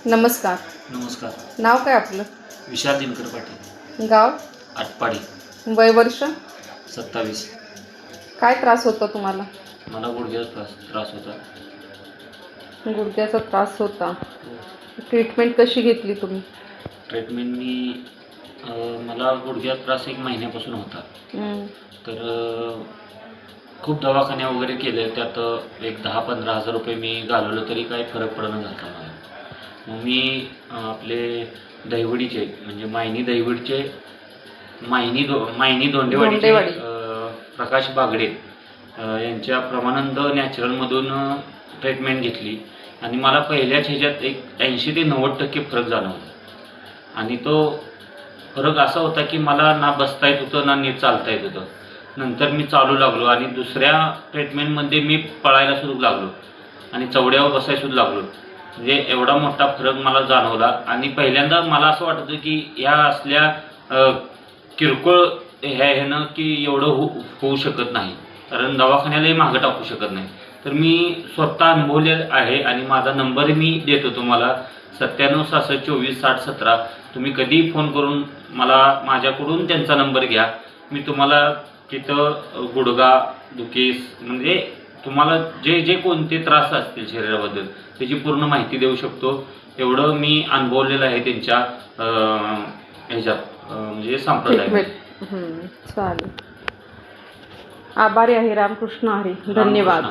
नमस्कार. नमस्कार. नाव काय आपलं? विशाल दिनकर पाटील. गाव? आटपाडी. वय वर्ष? 27. काय त्रास होता तुम्हाला? मला गुडघ्याचा त्रास होता. गुडघ्याचा त्रास होता. ट्रीटमेंट कशी घेतली तुम्ही? ट्रीटमेंट मी मला गुडघ्याचा त्रास 1 महिन्यापासून होता. तर खूप दवाखान्या वगैरे केले. त्यात एक 10-15 हजार रुपये मी घालवलं तरी काही फरक पडना झाला मला. मग मी आपले दहिवडीचे म्हणजे मायनी धोंडेवाडीचे प्रकाश बागडे यांच्या प्रमानंद नॅचरलमधून ट्रीटमेंट घेतली आणि मला पहिल्याच ह्याच्यात एक 80 ते 90% फरक जाणवला. आणि तो फरक असा होता की मला ना बसता येत होतं ना नीट चालता येत होतं. नंतर मी चालू लागलो आणि दुसऱ्या ट्रीटमेंटमध्ये मी पळायला सुरू लागलो आणि चवड्यावर बसायला सुरू लागलो. म्हणजे एवढा मोठा फरक मला जाणवला. आणि पहिल्यांदा मला असं वाटतं की ह्या असल्या किरकोळ ह्यानं की एवढं होऊ शकत नाही, कारण दवाखान्यालाही मागं टाकू शकत नाही. तर मी स्वतः अनुभवलेलं आहे आणि माझा नंबर मी देतो तुम्हाला, 9766246017. तुम्ही कधीही फोन करून माझ्याकडून त्यांचा नंबर घ्या. मी तुम्हाला तिथं गुडघा दुखीस म्हणजे तुम्हाला जे कोणते त्रास असतील शरीराबद्दल त्याची पूर्ण माहिती देऊ शकतो. एवढं मी अनुभवलेलं आहे त्यांच्या ह्याच्यात म्हणजे संप्रदायात. चालेल. आभारी आहे. रामकृष्ण हरी. धन्यवाद.